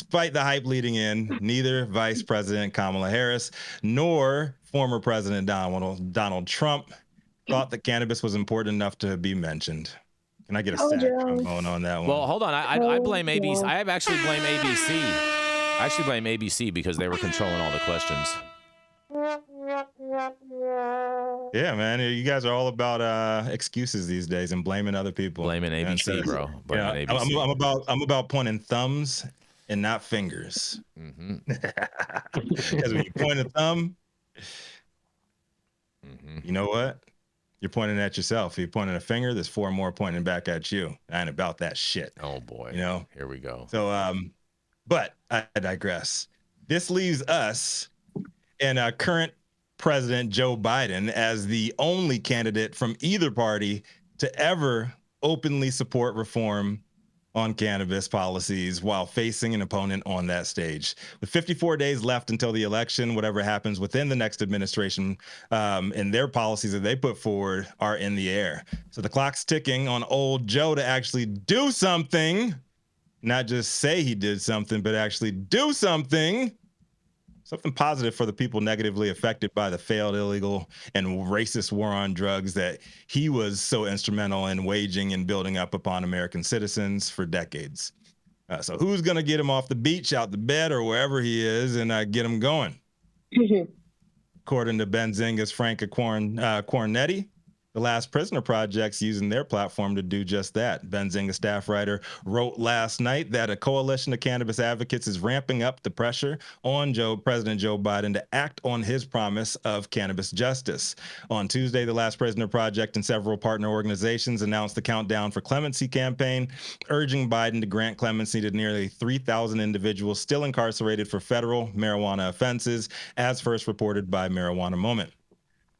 despite the hype leading in, neither Vice President Kamala Harris nor former President Donald Trump thought that cannabis was important enough to be mentioned. Can I get a sad trombone on that one? Well, hold on. I blame ABC. I actually blame ABC. I actually blame ABC because they were controlling all the questions. Yeah, man. You guys are all about excuses these days and blaming other people. Blaming ABC, bro. Blaming ABC. I'm about pointing thumbs and not fingers. Because when you point a thumb, you know what? You're pointing at yourself. If you're pointing a finger, there's 4 more pointing back at you. I ain't about that shit. Oh boy. You know? Here we go. So, but I digress. This leaves us and current President Joe Biden as the only candidate from either party to ever openly support reform on cannabis policies while facing an opponent on that stage. With 54 days left until the election, whatever happens within the next administration and their policies that they put forward are in the air. So the clock's ticking on old Joe to actually do something, not just say he did something, but actually do something. Something positive for the people negatively affected by the failed, illegal, and racist war on drugs that he was so instrumental in waging and building up upon American citizens for decades. So who's going to get him off the beach, out the bed, or wherever he is, and get him going? According to Benzinga's Franca Cornetti, the Last Prisoner Project's using their platform to do just that. Benzinga staff writer wrote last night that a coalition of cannabis advocates is ramping up the pressure on President Joe Biden to act on his promise of cannabis justice. On Tuesday, the Last Prisoner Project and several partner organizations announced the Countdown for Clemency campaign, urging Biden to grant clemency to nearly 3,000 individuals still incarcerated for federal marijuana offenses, as first reported by Marijuana Moment.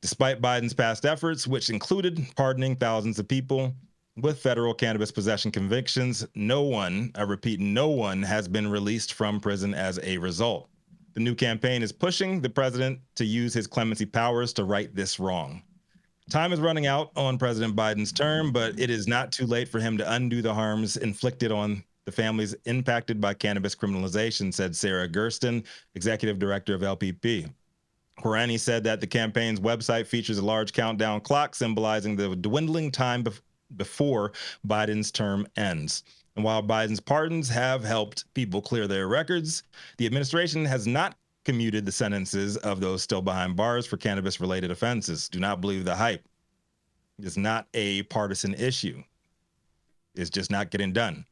Despite Biden's past efforts, which included pardoning thousands of people with federal cannabis possession convictions, no one, I repeat, no one has been released from prison as a result. The new campaign is pushing the president to use his clemency powers to right this wrong. Time is running out on President Biden's term, but it is not too late for him to undo the harms inflicted on the families impacted by cannabis criminalization, said Sarah Gersten, executive director of LPP. Corani said that the campaign's website features a large countdown clock symbolizing the dwindling time before Biden's term ends. And while Biden's pardons have helped people clear their records, the administration has not commuted the sentences of those still behind bars for cannabis-related offenses. Do not believe the hype. It's not a partisan issue. It's just not getting done.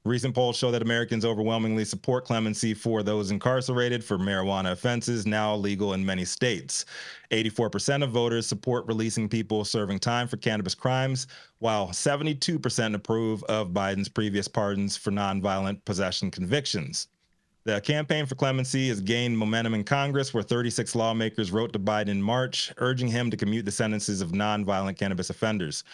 Recent polls show that Americans overwhelmingly support clemency for those incarcerated for marijuana offenses now legal in many states. 84% of voters support releasing people serving time for cannabis crimes, while 72% approve of Biden's previous pardons for nonviolent possession convictions. The campaign for clemency has gained momentum in Congress, where 36 lawmakers wrote to Biden in March, urging him to commute the sentences of nonviolent cannabis offenders.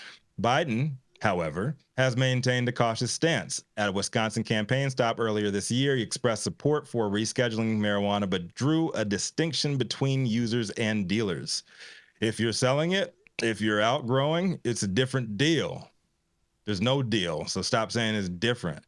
Biden, however, has maintained a cautious stance. At a Wisconsin campaign stop earlier this year, he expressed support for rescheduling marijuana, but drew a distinction between users and dealers. If you're selling it, if you're outgrowing, it's a different deal. There's no deal, so stop saying it's different.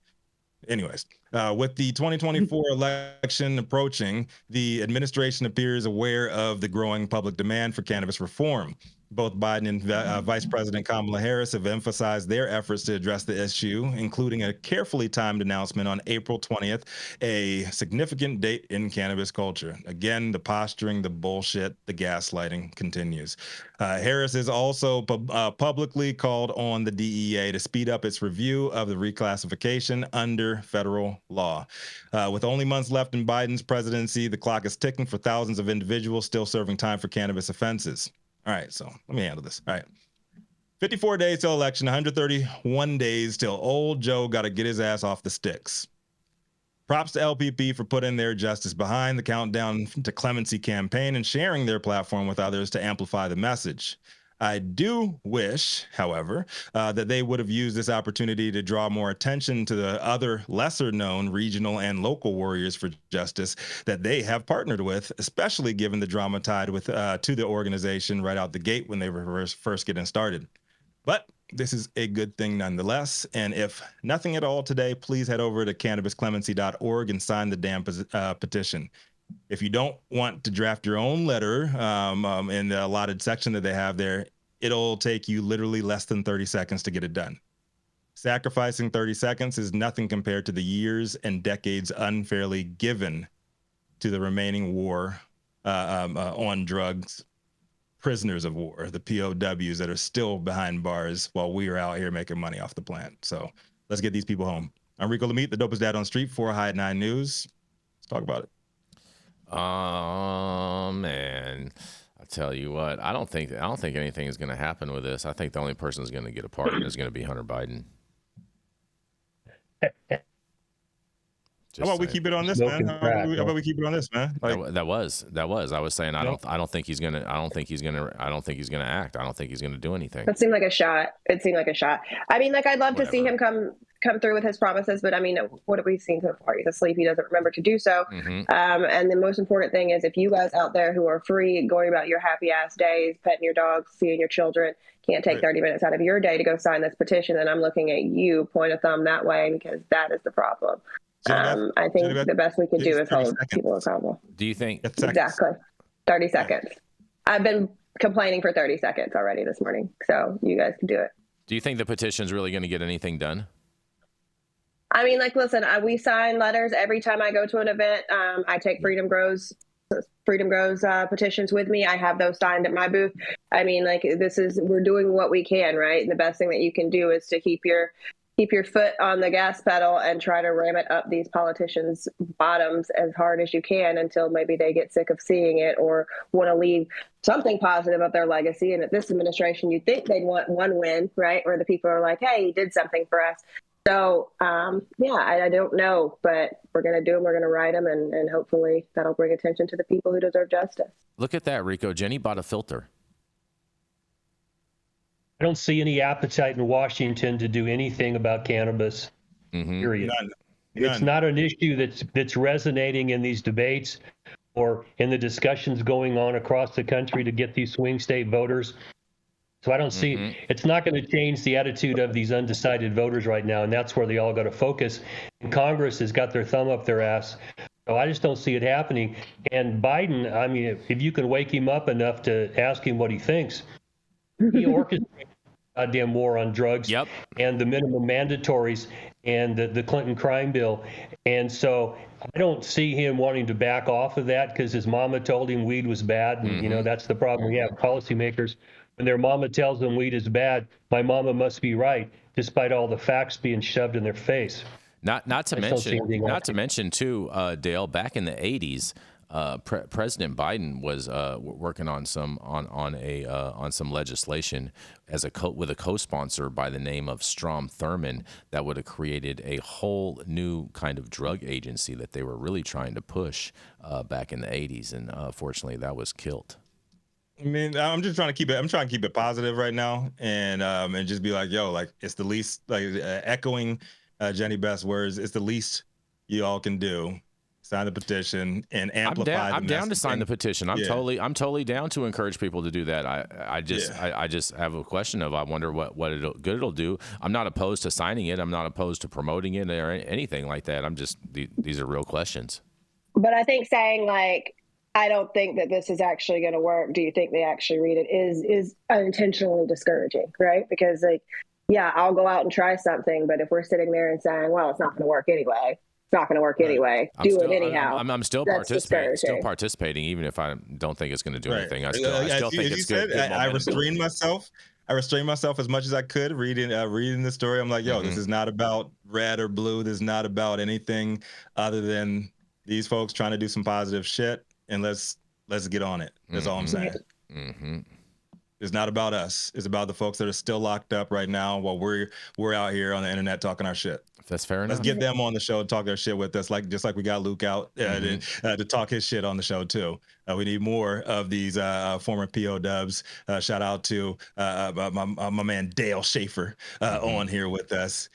Anyways, with the 2024 election approaching, the administration appears aware of the growing public demand for cannabis reform. Both Biden and Vice President Kamala Harris have emphasized their efforts to address the issue, including a carefully timed announcement on April 20th, a significant date in cannabis culture. Again, the posturing, the bullshit, the gaslighting continues. Harris has also publicly called on the DEA to speed up its review of the reclassification under federal law. With only months left in Biden's presidency, the clock is ticking for thousands of individuals still serving time for cannabis offenses. All right, so let me handle this. All right. 54 days till election, 131 days till old Joe got to get his ass off the sticks. Props to LPP for putting their justice behind the Countdown to Clemency campaign and sharing their platform with others to amplify the message. I do wish, however, that they would have used this opportunity to draw more attention to the other lesser-known regional and local warriors for justice that they have partnered with, especially given the drama tied with to the organization right out the gate when they were first getting started. But this is a good thing nonetheless. And if nothing at all today, please head over to cannabisclemency.org and sign the damn petition. If you don't want to draft your own letter in the allotted section that they have there, it'll take you literally less than 30 seconds to get it done. Sacrificing 30 seconds is nothing compared to the years and decades unfairly given to the remaining war on drugs prisoners of war, the POWs that are still behind bars while we are out here making money off the plant. So let's get these people home. I'm Rico Lamitte, the dopest dad on the street for High at 9 News. Let's talk about it. Man, I tell you what, I don't think anything is going to happen with this. I think the only person who's going to get a pardon is going to be Hunter Biden. How about we keep it on this, man? How about we keep it on this, man? Like, that was. I was saying I don't think he's gonna act. I don't think he's gonna do anything. That seemed like a shot. It seemed like a shot. I mean, like, I'd love to see him come through with his promises, but I mean, what have we seen so far? He's asleep. He doesn't remember to do so. And the most important thing is, if you guys out there who are free, going about your happy ass days, petting your dogs, seeing your children, can't take 30 minutes out of your day to go sign this petition, then I'm looking at you, point a thumb that way, because that is the problem. I think the best we can do is hold people accountable. Do you think? Exactly. 30 seconds. I've been complaining for 30 seconds already this morning, so you guys can do it. Do you think the petition's really going to get anything done? I mean, like, listen, we sign letters every time I go to an event. I take Freedom Grows petitions with me. I have those signed at my booth. I mean, like, we're doing what we can, right? And the best thing that you can do is to keep your foot on the gas pedal and try to ram it up these politicians' bottoms as hard as you can until maybe they get sick of seeing it or want to leave something positive of their legacy. And at this administration, you'd think they'd want one win, right? Where the people are like, hey, he did something for us. So, I don't know, but we're going to do them. We're going to write them, and hopefully that'll bring attention to the people who deserve justice. Look at that, Rico. Jenny bought a filter. I don't see any appetite in Washington to do anything about cannabis, period. None. It's not an issue that's resonating in these debates or in the discussions going on across the country to get these swing state voters. So I don't see, it's not going to change the attitude of these undecided voters right now, and that's where they all got to focus. And Congress has got their thumb up their ass. So I just don't see it happening. And Biden, I mean, if you can wake him up enough to ask him what he thinks, he orchestrated a goddamn war on drugs and the minimum mandatories and the Clinton crime bill. And so I don't see him wanting to back off of that because his mama told him weed was bad. And, you know, that's the problem we have. Policymakers, when their mama tells them weed is bad, my mama must be right, despite all the facts being shoved in their face. Not to mention too, Dale, back in the 80s, President Biden was working on some legislation with a co-sponsor by the name of Strom Thurmond that would have created a whole new kind of drug agency that they were really trying to push back in the 80s, and fortunately that was killed. I mean, I'm trying to keep it positive right now, and just be like, yo, like, it's the least, like, echoing Jenny Beth's words, it's the least you all can do. Sign the petition and amplify. I'm down to sign the petition. I'm totally down to encourage people to do that. I just have a question of, I wonder what good it'll do. I'm not opposed to signing it. I'm not opposed to promoting it or anything like that. These are real questions. But I think saying, like, I don't think that this is actually going to work, do you think they actually read it, is unintentionally discouraging, right? Because, like, yeah, I'll go out and try something, but if we're sitting there and saying, well, it's not going to work anyway, it's not going to work anyway, do it anyhow. I'm still participating, even if I don't think it's going to do anything. I still think it's good. I restrained myself. I restrained myself as much as I could reading the story. I'm like, yo, this is not about red or blue. This is not about anything other than these folks trying to do some positive shit. And let's get on it. That's all I'm saying. It's not about us. It's about the folks that are still locked up right now while we're out here on the internet talking our shit. That's fair enough. Let's get them on the show and talk their shit with us, just like we got Luke out to talk his shit on the show too. We need more of these former POWs. Shout out to my man Dale Schafer on here with us.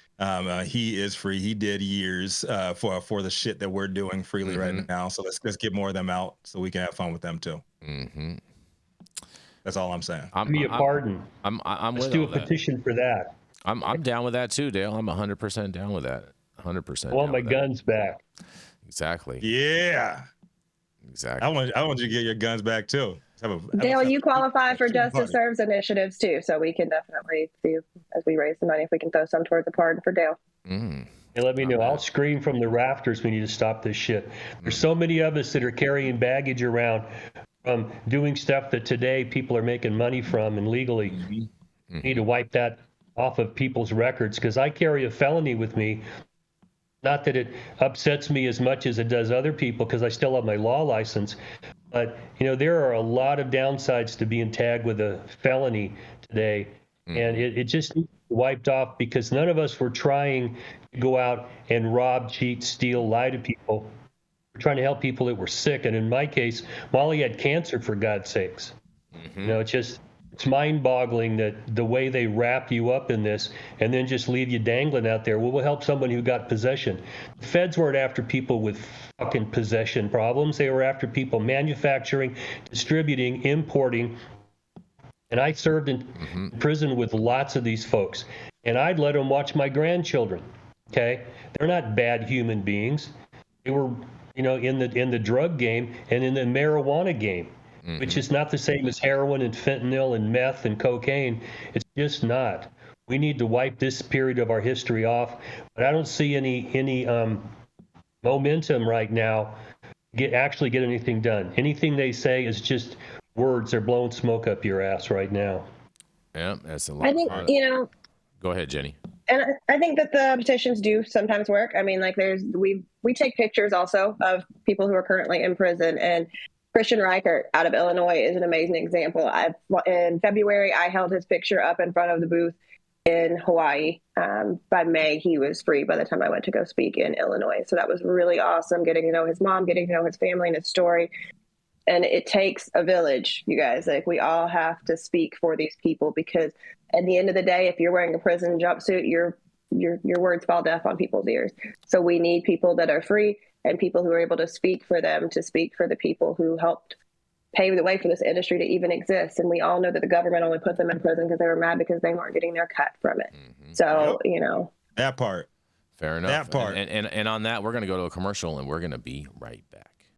He is free. He did years for the shit that we're doing freely right now. So let's get more of them out so we can have fun with them too. That's all I'm saying. Give me a pardon. Let's do a petition for that. I'm down with that too, Dale. I'm 100% down with that. 100%. I want my guns back. Exactly. Yeah. Exactly. I want you to get your guns back too. Dale, you qualify for Justice Serves initiatives too, so we can definitely see as we raise the money if we can throw some towards the pardon for Dale. Hey, let me know. I'll scream from the rafters. We need to stop this shit. There's so many of us that are carrying baggage around from doing stuff that today people are making money from and legally. We need to wipe that off of people's records, because I carry a felony with me. Not that it upsets me as much as it does other people, because I still have my law license. But, there are a lot of downsides to being tagged with a felony today. And it just needs to be wiped off, because none of us were trying to go out and rob, cheat, steal, lie to people. We're trying to help people that were sick. And in my case, Molly had cancer, for God's sakes. It's mind-boggling that the way they wrap you up in this and then just leave you dangling out there. Well, we'll help someone who got possession. The feds weren't after people with fucking possession problems. They were after people manufacturing, distributing, importing. And I served in prison with lots of these folks. And I'd let them watch my grandchildren, okay? They're not bad human beings. They were, in the drug game and in the marijuana game. Which is not the same as heroin and fentanyl and meth and cocaine. It's just not. We need to wipe this period of our history off. But I don't see any momentum right now to actually get anything done. Anything they say is just words. They're blowing smoke up your ass right now. Yeah, that's a lot. I think, Go ahead, Jenny. And I think that the petitions do sometimes work. I mean, like we take pictures also of people who are currently in prison, and Christian Reichert out of Illinois is an amazing example. In February, I held his picture up in front of the booth in Hawaii. By May, he was free by the time I went to go speak in Illinois. So that was really awesome, getting to know his mom, getting to know his family and his story. And it takes a village, you guys. Like, we all have to speak for these people, because at the end of the day, if you're wearing a prison jumpsuit, your words fall deaf on people's ears. So we need people that are free and people who are able to speak for them, to speak for the people who helped pave the way for this industry to even exist. And we all know that the government only put them in prison because they were mad because they weren't getting their cut from it. So, that part. Fair enough. That part. And on that, we're going to go to a commercial, and we're going to be right back.